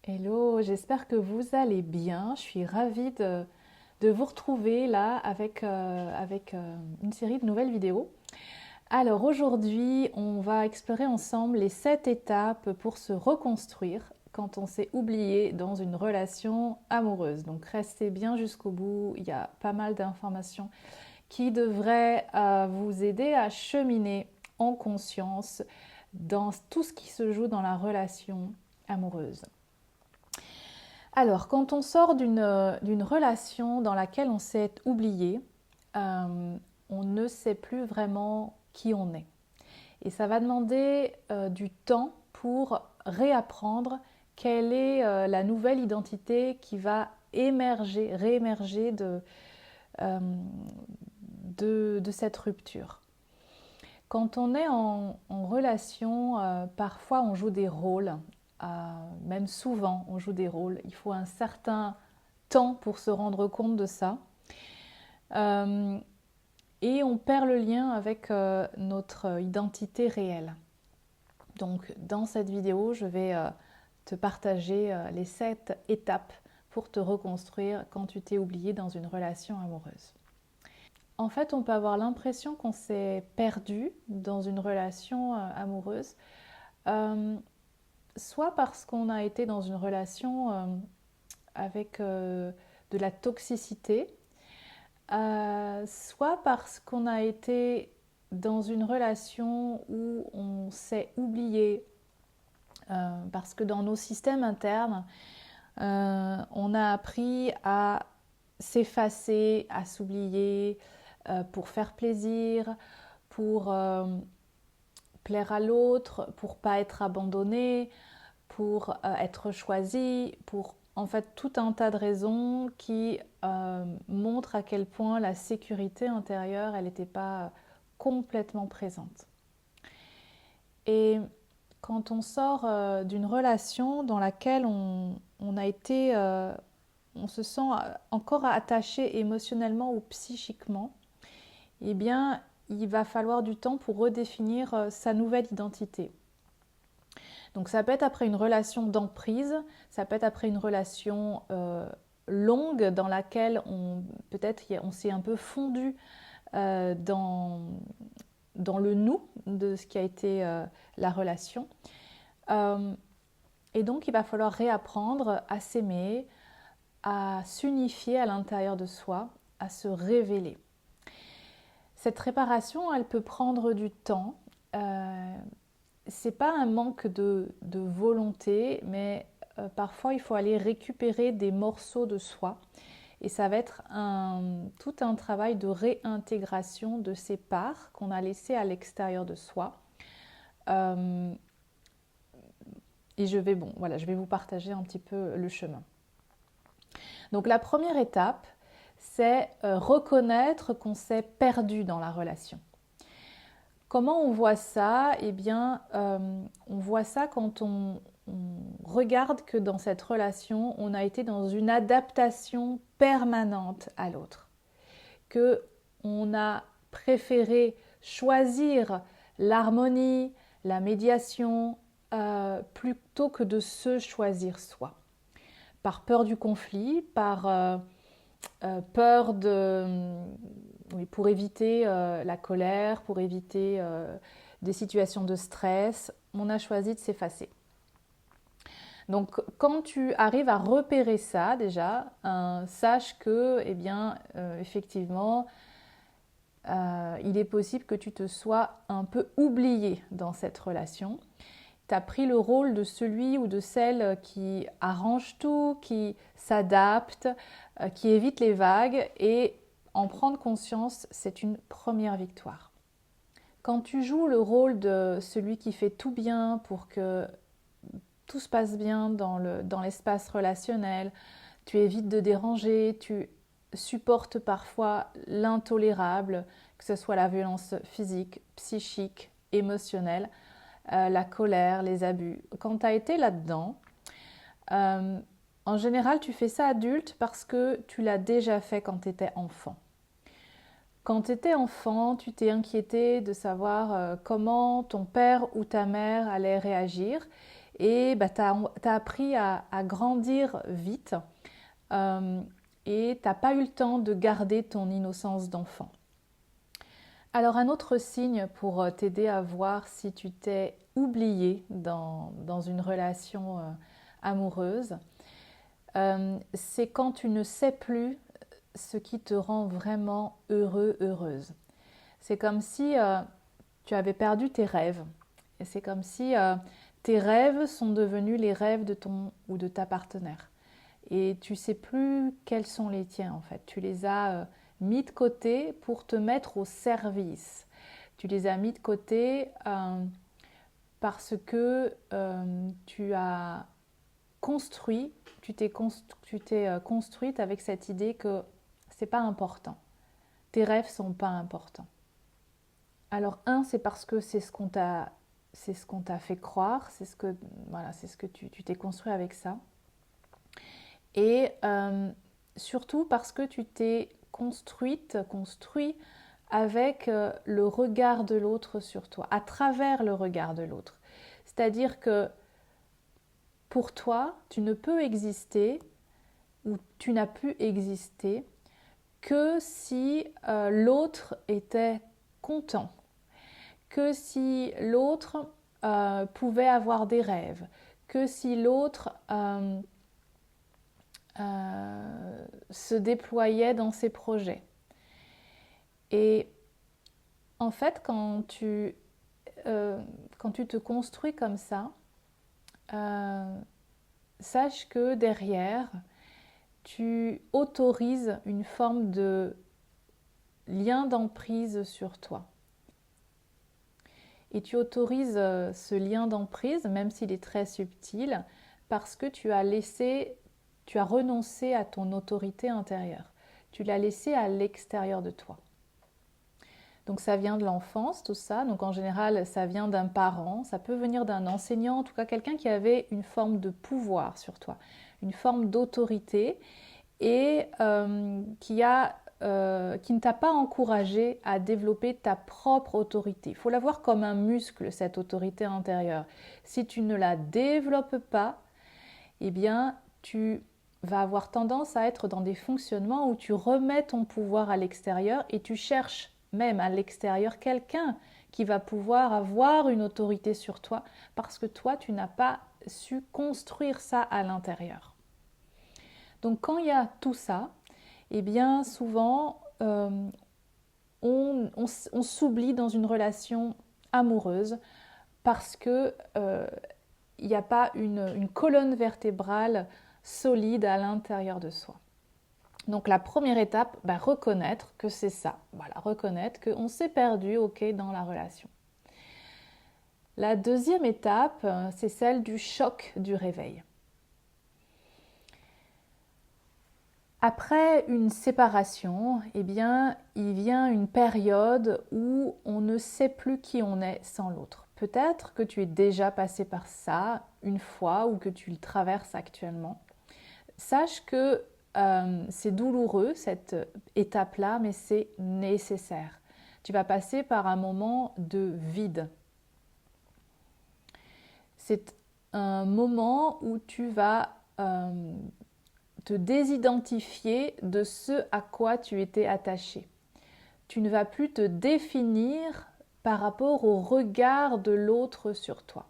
Hello, j'espère que vous allez bien. Je suis ravie de vous retrouver là avec une série de nouvelles vidéos. Alors aujourd'hui, on va explorer ensemble les 7 étapes pour se reconstruire quand on s'est oublié dans une relation amoureuse. Donc restez bien jusqu'au bout, il y a pas mal d'informations qui devraient vous aider à cheminer en conscience dans tout ce qui se joue dans la relation amoureuse. Alors, quand on sort d'une relation dans laquelle on s'est oublié, on ne sait plus vraiment qui on est. Et ça va demander du temps pour réapprendre quelle est la nouvelle identité qui va réémerger euh, de cette rupture. Quand on est en relation, parfois on joue des rôles, même souvent on joue des rôles. Il faut un certain temps pour se rendre compte de ça. Euh, et on perd le lien avec notre identité réelle. Donc dans cette vidéo, je vais te partager les 7 étapes pour te reconstruire quand tu t'es oublié dans une relation amoureuse. En fait, on peut avoir l'impression qu'on s'est perdu dans une relation amoureuse, euh, soit parce qu'on a été dans une relation avec de la toxicité, soit parce qu'on a été dans une relation où on s'est oublié, parce que dans nos systèmes internes, on a appris à s'effacer, à s'oublier pour faire plaisir, pour plaire à l'autre, pour pas être abandonné, pour être choisi, pour en fait tout un tas de raisons qui montrent à quel point la sécurité intérieure, elle n'était pas complètement présente. Et quand on sort d'une relation dans laquelle on a été, on se sent encore attaché émotionnellement ou psychiquement, eh bien, il va falloir du temps pour redéfinir sa nouvelle identité. Donc ça peut être après une relation d'emprise, ça peut être après une relation longue dans laquelle peut-être on s'est un peu fondu dans le nous de ce qui a été la relation. Et donc il va falloir réapprendre à s'aimer, à s'unifier à l'intérieur de soi, à se révéler. Cette réparation, elle peut prendre du temps. C'est pas un manque de volonté, mais parfois il faut aller récupérer des morceaux de soi. Et ça va être tout un travail de réintégration de ces parts qu'on a laissées à l'extérieur de soi. Et je vais vous partager un petit peu le chemin. Donc la première étape, c'est reconnaître qu'on s'est perdu dans la relation. Comment on voit ça? Eh bien, on voit ça quand on regarde que dans cette relation, on a été dans une adaptation permanente à l'autre. Que on a préféré choisir l'harmonie, la médiation, plutôt que de se choisir soi. Par peur du conflit, par peur oui, pour éviter la colère, pour éviter des situations de stress, on a choisi de s'effacer. Donc quand tu arrives à repérer ça déjà, sache que, eh bien, effectivement, il est possible que tu te sois un peu oublié dans cette relation. Tu as pris le rôle de celui ou de celle qui arrange tout, qui s'adapte, qui évite les vagues, et en prendre conscience, c'est une première victoire. Quand tu joues le rôle de celui qui fait tout bien pour que tout se passe bien dans l'espace relationnel, tu évites de déranger, tu supportes parfois l'intolérable, que ce soit la violence physique, psychique, émotionnelle, la colère, les abus. Quand tu as été là-dedans, en général, tu fais ça adulte parce que tu l'as déjà fait quand tu étais enfant. Quand tu étais enfant, tu t'es inquiété de savoir comment ton père ou ta mère allait réagir. et bah, tu as appris à grandir vite et tu n'as pas eu le temps de garder ton innocence d'enfant. Alors un autre signe pour t'aider à voir si tu t'es oublié dans une relation amoureuse, c'est quand tu ne sais plus ce qui te rend vraiment heureux, heureuse. C'est comme si tu avais perdu tes rêves. Et c'est comme si tes rêves sont devenus les rêves de ton ou de ta partenaire. Et tu ne sais plus quels sont les tiens en fait. Tu les as mis de côté pour te mettre au service. Tu les as mis de côté parce que tu as construit, tu t'es construite avec cette idée que c'est pas important. Tes rêves sont pas importants. Alors c'est parce que c'est ce qu'on t'a fait croire, c'est ce que tu t'es construit avec ça. Et surtout parce que tu t'es construit avec le regard de l'autre sur toi, à travers le regard de l'autre. C'est-à-dire que pour toi, tu ne peux exister ou tu n'as pu exister que si l'autre était content, que si l'autre pouvait avoir des rêves, que si l'autre se déployait dans ses projets. Et en fait, quand tu te construis comme ça, sache que derrière, tu autorises une forme de lien d'emprise sur toi. Et tu autorises ce lien d'emprise, même s'il est très subtil, parce que tu as renoncé à ton autorité intérieure. Tu l'as laissé à l'extérieur de toi. Donc ça vient de l'enfance, tout ça. Donc en général, ça vient d'un parent, ça peut venir d'un enseignant, en tout cas quelqu'un qui avait une forme de pouvoir sur toi, une forme d'autorité et qui ne t'a pas encouragé à développer ta propre autorité. Il faut la voir comme un muscle, cette autorité intérieure. Si tu ne la développes pas, eh bien, tu vas avoir tendance à être dans des fonctionnements où tu remets ton pouvoir à l'extérieur et tu cherches même à l'extérieur quelqu'un qui va pouvoir avoir une autorité sur toi parce que toi, tu n'as pas su construire ça à l'intérieur. Donc quand il y a tout ça, eh bien souvent on s'oublie dans une relation amoureuse parce que il n'y a pas une colonne vertébrale solide à l'intérieur de soi. Donc la première étape, reconnaître que c'est ça. Voilà, reconnaître qu'on s'est perdu dans la relation. La deuxième étape, c'est celle du choc du réveil. Après une séparation, eh bien, il vient une période où on ne sait plus qui on est sans l'autre. Peut-être que tu es déjà passé par ça une fois ou que tu le traverses actuellement. Sache que c'est douloureux cette étape-là, mais c'est nécessaire. Tu vas passer par un moment de vide. C'est un moment où tu vas te désidentifier de ce à quoi tu étais attaché. Tu ne vas plus te définir par rapport au regard de l'autre sur toi.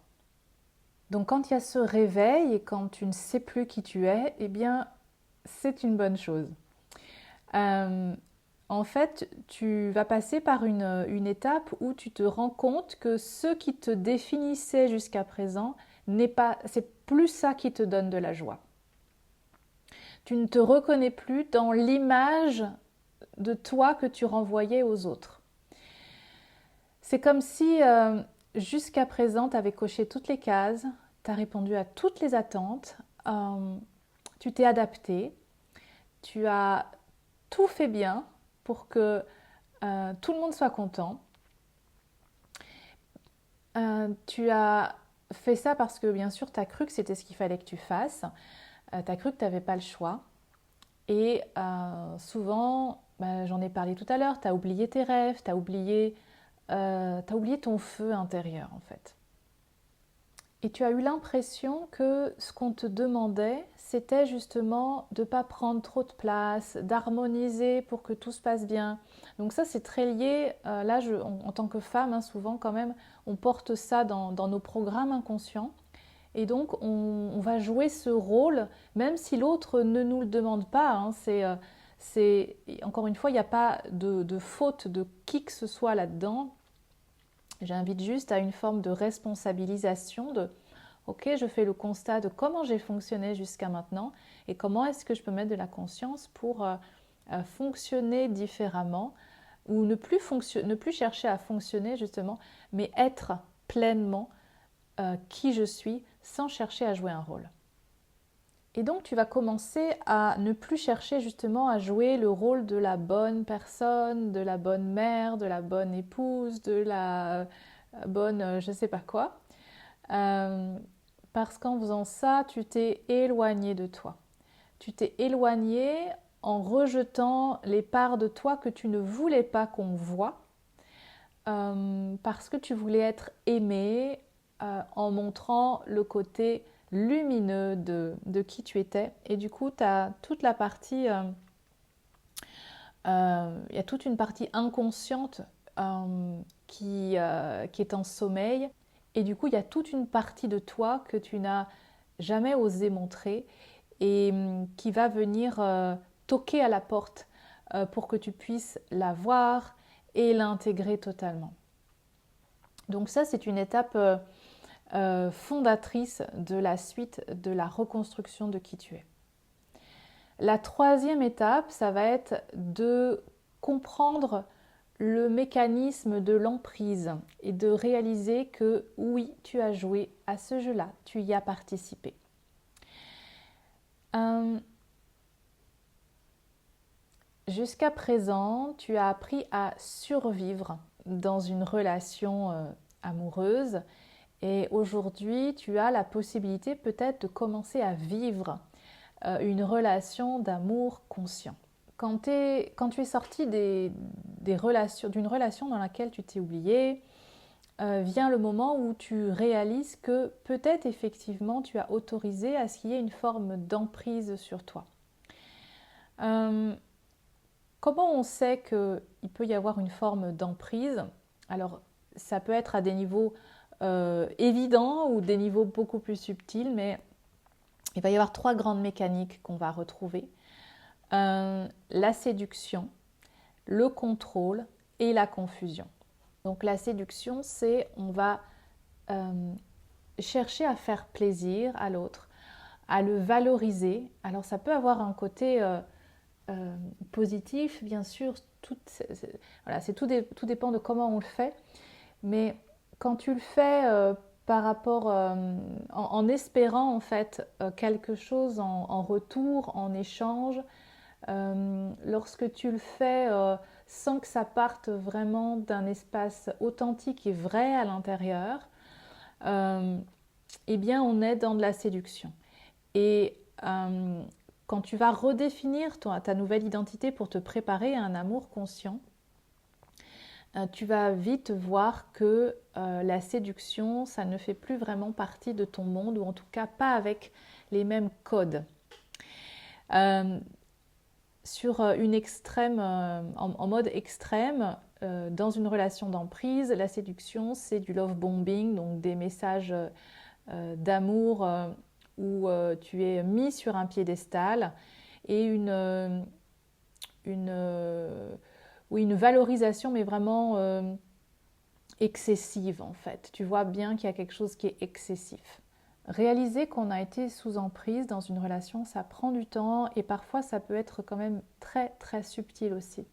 Donc quand il y a ce réveil et quand tu ne sais plus qui tu es, eh bien c'est une bonne chose. En fait, tu vas passer par une étape où tu te rends compte que ce qui te définissait jusqu'à présent c'est plus ça qui te donne de la joie. Tu ne te reconnais plus dans l'image de toi que tu renvoyais aux autres. C'est comme si jusqu'à présent, tu avais coché toutes les cases, tu as répondu à toutes les attentes, tu t'es adapté, tu as tout fait bien pour que tout le monde soit content. Tu as fait ça parce que bien sûr, tu as cru que c'était ce qu'il fallait que tu fasses. Tu as cru que tu n'avais pas le choix. Et souvent, j'en ai parlé tout à l'heure, tu as oublié tes rêves, tu as oublié ton feu intérieur en fait. Et tu as eu l'impression que ce qu'on te demandait, c'était justement de ne pas prendre trop de place, d'harmoniser pour que tout se passe bien. Donc ça, c'est très lié. Là, en tant que femme, hein, souvent quand même, on porte ça dans nos programmes inconscients. Et donc, on va jouer ce rôle, même si l'autre ne nous le demande pas. Hein. Encore une fois, il n'y a pas de faute de qui que ce soit là-dedans. J'invite juste à une forme de responsabilisation de ok, je fais le constat de comment j'ai fonctionné jusqu'à maintenant et comment est-ce que je peux mettre de la conscience pour fonctionner différemment ou ne plus chercher à fonctionner justement, mais être pleinement qui je suis sans chercher à jouer un rôle. Et donc tu vas commencer à ne plus chercher justement à jouer le rôle de la bonne personne, de la bonne mère, de la bonne épouse, de la bonne je ne sais pas quoi. Parce qu'en faisant ça, tu t'es éloigné de toi. Tu t'es éloigné en rejetant les parts de toi que tu ne voulais pas qu'on voit, parce que tu voulais être aimé en montrant le côté lumineux de qui tu étais. Et du coup, tu as toute la partie, il y a toute une partie inconsciente qui est en sommeil. Et du coup, il y a toute une partie de toi que tu n'as jamais osé montrer et qui va venir toquer à la porte pour que tu puisses la voir et l'intégrer totalement. Donc ça, c'est une étape fondatrice de la suite de la reconstruction de qui tu es. La troisième étape, ça va être de comprendre le mécanisme de l'emprise et de réaliser que oui, tu as joué à ce jeu-là, tu y as participé. Jusqu'à présent, tu as appris à survivre dans une relation amoureuse et aujourd'hui, tu as la possibilité peut-être de commencer à vivre une relation d'amour conscient. Quand tu es sorti d'une relation dans laquelle tu t'es oublié, vient le moment où tu réalises que peut-être effectivement tu as autorisé à ce qu'il y ait une forme d'emprise sur toi. Comment on sait qu'il peut y avoir une forme d'emprise? Alors, ça peut être à des niveaux évidents ou des niveaux beaucoup plus subtils, mais il va y avoir 3 grandes mécaniques qu'on va retrouver. La séduction, le contrôle et la confusion. Donc la séduction, c'est on va chercher à faire plaisir à l'autre, à le valoriser. Alors ça peut avoir un côté positif, bien sûr, voilà, tout dépend de comment on le fait, mais quand tu le fais par rapport, en espérant en fait quelque chose en retour, en échange, lorsque tu le fais sans que ça parte vraiment d'un espace authentique et vrai à l'intérieur, eh bien on est dans de la séduction. Et quand tu vas redéfinir ta nouvelle identité pour te préparer à un amour conscient, tu vas vite voir que la séduction, ça ne fait plus vraiment partie de ton monde, ou en tout cas pas avec les mêmes codes. Sur une extrême, en mode extrême, dans une relation d'emprise, la séduction, c'est du love bombing, donc des messages d'amour où tu es mis sur un piédestal et une valorisation, mais vraiment excessive en fait. Tu vois bien qu'il y a quelque chose qui est excessif. Réaliser qu'on a été sous emprise dans une relation, ça prend du temps et parfois ça peut être quand même très très subtil aussi.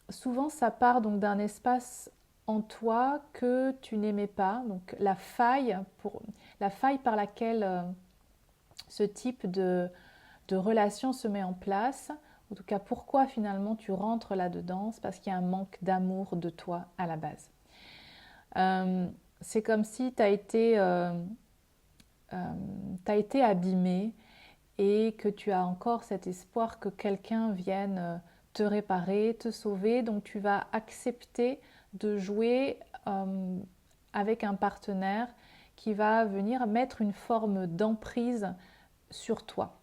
Souvent ça part donc d'un espace en toi que tu n'aimais pas, donc la faille par laquelle ce type de relation se met en place, en tout cas pourquoi finalement tu rentres là-dedans, c'est parce qu'il y a un manque d'amour de toi à la base. C'est comme si tu as été abîmé et que tu as encore cet espoir que quelqu'un vienne te réparer, te sauver. Donc tu vas accepter de jouer avec un partenaire qui va venir mettre une forme d'emprise sur toi.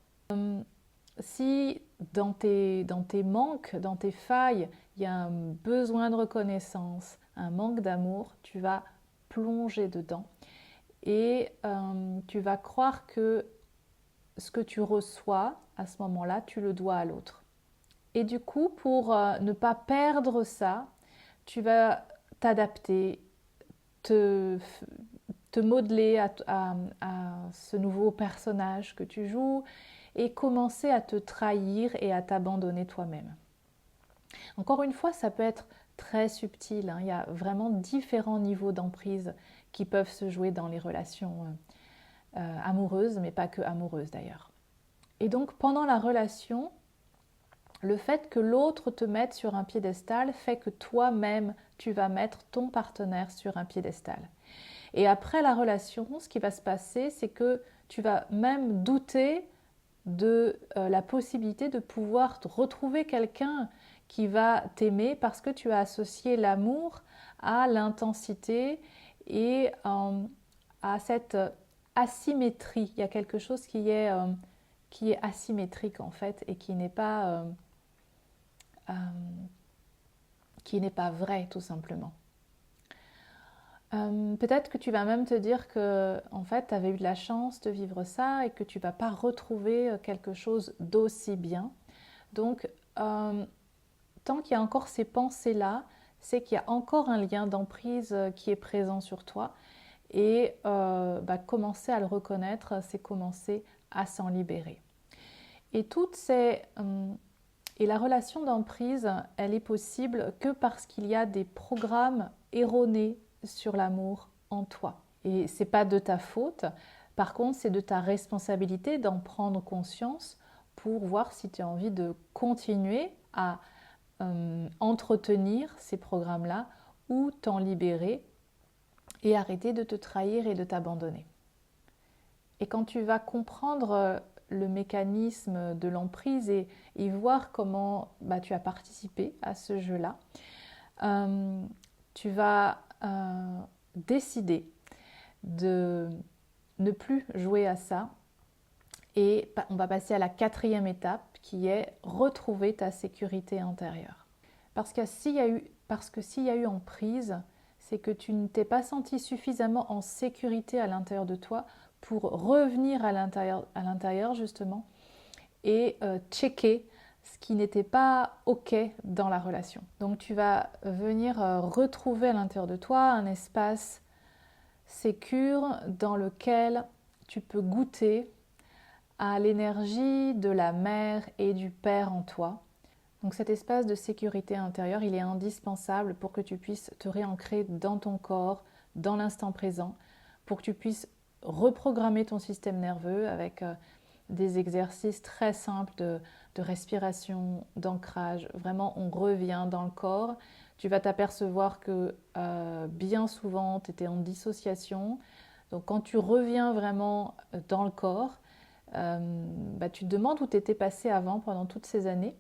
Si dans tes manques, dans tes failles, il y a un besoin de reconnaissance, un manque d'amour, tu vas plonger dedans et tu vas croire que ce que tu reçois à ce moment-là, tu le dois à l'autre. Et du coup, pour ne pas perdre ça, tu vas t'adapter, te modeler à ce nouveau personnage que tu joues et commencer à te trahir et à t'abandonner toi-même. Encore une fois, ça peut être très subtil, hein. Il y a vraiment différents niveaux d'emprise qui peuvent se jouer dans les relations amoureuses, mais pas que amoureuses d'ailleurs. Et donc pendant la relation, le fait que l'autre te mette sur un piédestal fait que toi-même, tu vas mettre ton partenaire sur un piédestal. Et après la relation, ce qui va se passer, c'est que tu vas même douter de la possibilité de pouvoir retrouver quelqu'un qui va t'aimer parce que tu as associé l'amour à l'intensité et à cette asymétrie. Il y a quelque chose qui est asymétrique en fait et qui n'est pas vrai tout simplement. Peut-être que tu vas même te dire que en fait tu avais eu de la chance de vivre ça et que tu ne vas pas retrouver quelque chose d'aussi bien. Donc tant qu'il y a encore ces pensées-là, c'est qu'il y a encore un lien d'emprise qui est présent sur toi. Et commencer à le reconnaître, c'est commencer à s'en libérer. Et la relation d'emprise, elle est possible que parce qu'il y a des programmes erronés sur l'amour en toi. Et c'est pas de ta faute. Par contre, c'est de ta responsabilité d'en prendre conscience pour voir si tu as envie de continuer à entretenir ces programmes-là ou t'en libérer et arrêter de te trahir et de t'abandonner. Et quand tu vas comprendre le mécanisme de l'emprise et voir comment tu as participé à ce jeu-là, tu vas décider de ne plus jouer à ça et on va passer à la 4e étape qui est retrouver ta sécurité intérieure. Parce que s'il y a eu emprise, c'est que tu ne t'es pas senti suffisamment en sécurité à l'intérieur de toi pour revenir à l'intérieur justement et checker ce qui n'était pas OK dans la relation. Donc tu vas venir retrouver à l'intérieur de toi un espace sécure dans lequel tu peux goûter à l'énergie de la mère et du père en toi. Donc cet espace de sécurité intérieure, il est indispensable pour que tu puisses te réancrer dans ton corps, dans l'instant présent, pour que tu puisses reprogrammer ton système nerveux avec des exercices très simples de respiration, d'ancrage. Vraiment, on revient dans le corps. Tu vas t'apercevoir que bien souvent, tu étais en dissociation. Donc quand tu reviens vraiment dans le corps, tu te demandes où tu étais passé avant pendant toutes ces années.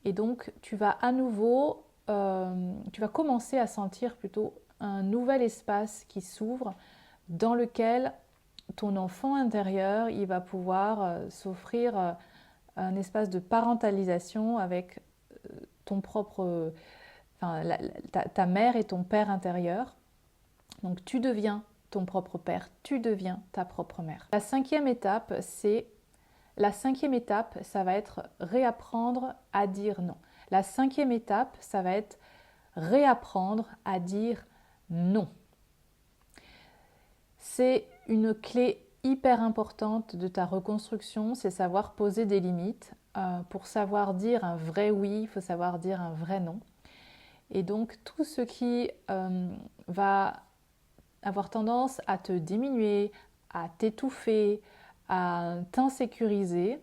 Et donc, tu vas à nouveau, tu vas commencer à sentir plutôt un nouvel espace qui s'ouvre dans lequel ton enfant intérieur, il va pouvoir s'offrir un espace de parentalisation avec ton propre, ta mère et ton père intérieur. Donc, tu deviens ton propre père, tu deviens ta propre mère. La 5e étape, ça va être réapprendre à dire non. La 5e étape, ça va être réapprendre à dire non. C'est une clé hyper importante de ta reconstruction, c'est savoir poser des limites. Pour savoir dire un vrai oui, il faut savoir dire un vrai non. Et donc tout ce qui va avoir tendance à te diminuer, à t'étouffer, à t'insécuriser,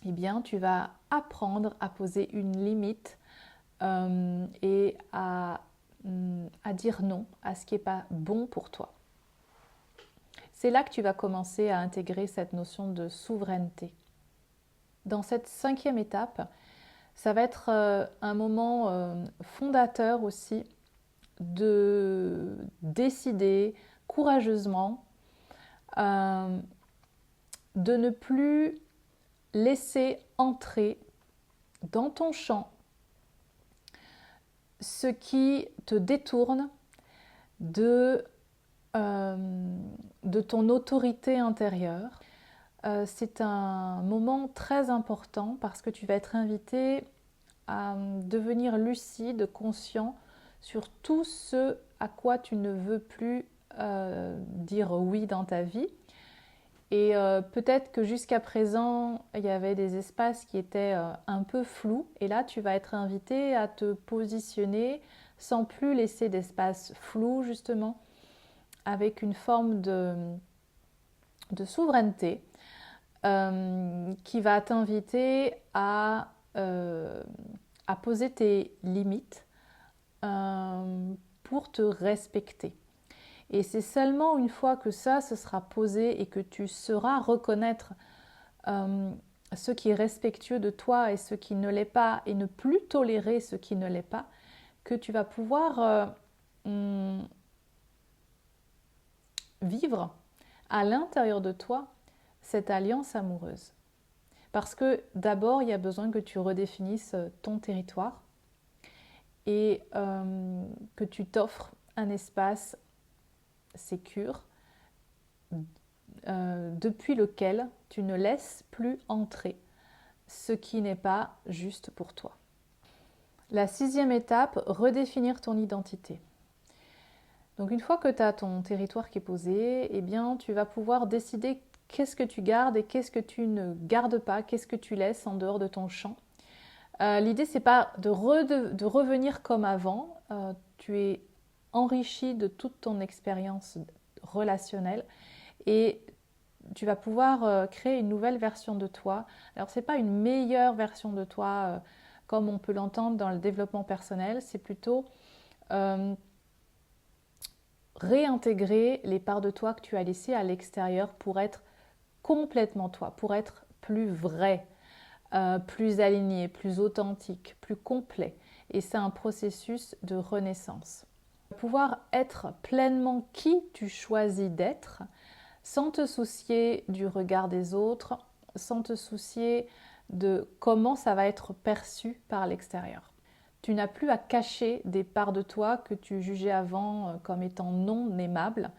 eh bien, tu vas apprendre à poser une limite et à dire non à ce qui n'est pas bon pour toi. C'est là que tu vas commencer à intégrer cette notion de souveraineté. Dans cette 5e étape, ça va être un moment fondateur aussi de décider courageusement de ne plus laisser entrer dans ton champ ce qui te détourne de ton autorité intérieure. C'est un moment très important parce que tu vas être invité à devenir lucide, conscient sur tout ce à quoi tu ne veux plus dire oui dans ta vie. Et peut-être que jusqu'à présent, il y avait des espaces qui étaient un peu flous. Et là, tu vas être invité à te positionner sans plus laisser d'espace flou, justement, avec une forme de souveraineté qui va t'inviter à poser tes limites pour te respecter. Et c'est seulement une fois que ça se sera posé et que tu sauras reconnaître ce qui est respectueux de toi et ce qui ne l'est pas, et ne plus tolérer ce qui ne l'est pas, que tu vas pouvoir vivre à l'intérieur de toi cette alliance amoureuse. Parce que d'abord, il y a besoin que tu redéfinisses ton territoire et que tu t'offres un espace sécure depuis lequel tu ne laisses plus entrer ce qui n'est pas juste pour toi. La 6e étape, redéfinir ton identité. Donc une fois que tu as ton territoire qui est posé, eh bien, tu vas pouvoir décider qu'est-ce que tu gardes et qu'est-ce que tu ne gardes pas, qu'est-ce que tu laisses en dehors de ton champ. L'idée, c'est pas de revenir comme avant. Tu es enrichi de toute ton expérience relationnelle et tu vas pouvoir créer une nouvelle version de toi. Alors, ce n'est pas une meilleure version de toi comme on peut l'entendre dans le développement personnel, c'est plutôt réintégrer les parts de toi que tu as laissées à l'extérieur pour être complètement toi, pour être plus vrai, plus aligné, plus authentique, plus complet. Et c'est un processus de renaissance. Pouvoir être pleinement qui tu choisis d'être, sans te soucier du regard des autres, sans te soucier de comment ça va être perçu par l'extérieur. Tu n'as plus à cacher des parts de toi que tu jugeais avant comme étant non aimables,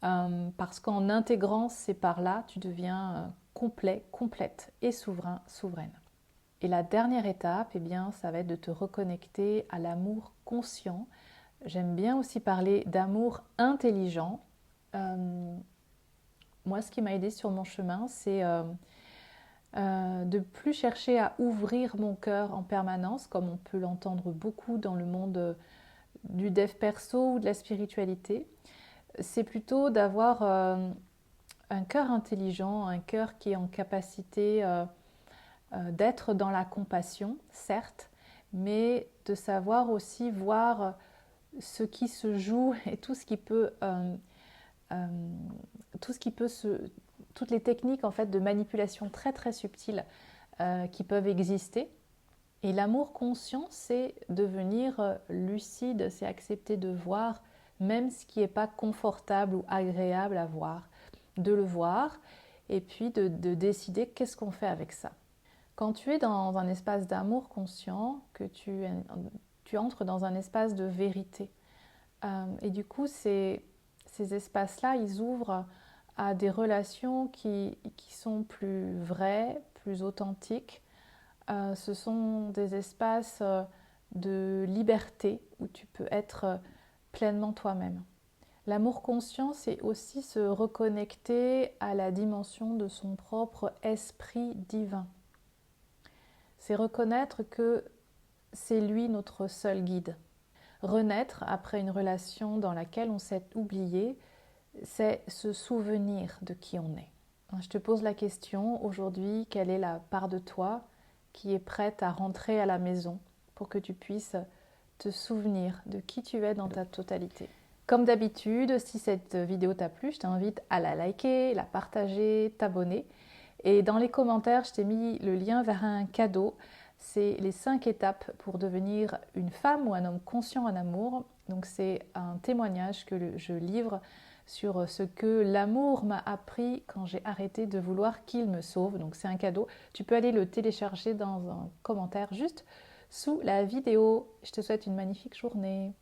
parce qu'en intégrant ces parts-là, tu deviens complet, complète et souverain, souveraine. Et la dernière étape, eh bien, ça va être de te reconnecter à l'amour conscient. J'aime bien aussi parler d'amour intelligent. Moi, ce qui m'a aidé sur mon chemin, c'est de plus chercher à ouvrir mon cœur en permanence, comme on peut l'entendre beaucoup dans le monde du dev perso ou de la spiritualité. C'est plutôt d'avoir un cœur intelligent, un cœur qui est en capacité d'être dans la compassion, certes, mais de savoir aussi voir ce qui se joue et tout ce qui peut toutes les techniques en fait de manipulation très très subtiles qui peuvent exister. Et l'amour conscient, c'est devenir lucide, c'est accepter de voir même ce qui n'est pas confortable ou agréable à voir, de le voir et puis de décider qu'est-ce qu'on fait avec ça. Quand tu es dans un espace d'amour conscient, que tu entres dans un espace de vérité. Et du coup, ces espaces-là, ils ouvrent à des relations qui sont plus vraies, plus authentiques. Ce sont des espaces de liberté où tu peux être pleinement toi-même. L'amour conscient, c'est aussi se reconnecter à la dimension de son propre esprit divin. C'est reconnaître que c'est lui notre seul guide. Renaître après une relation dans laquelle on s'est oublié, c'est se souvenir de qui on est. Je te pose la question aujourd'hui, quelle est la part de toi qui est prête à rentrer à la maison pour que tu puisses te souvenir de qui tu es dans ta totalité. Comme d'habitude, si cette vidéo t'a plu, je t'invite à la liker, la partager, t'abonner. Et dans les commentaires, je t'ai mis le lien vers un cadeau. C'est les 5 étapes pour devenir une femme ou un homme conscient en amour. Donc c'est un témoignage que je livre sur ce que l'amour m'a appris quand j'ai arrêté de vouloir qu'il me sauve. Donc c'est un cadeau. Tu peux aller le télécharger dans un commentaire juste sous la vidéo. Je te souhaite une magnifique journée.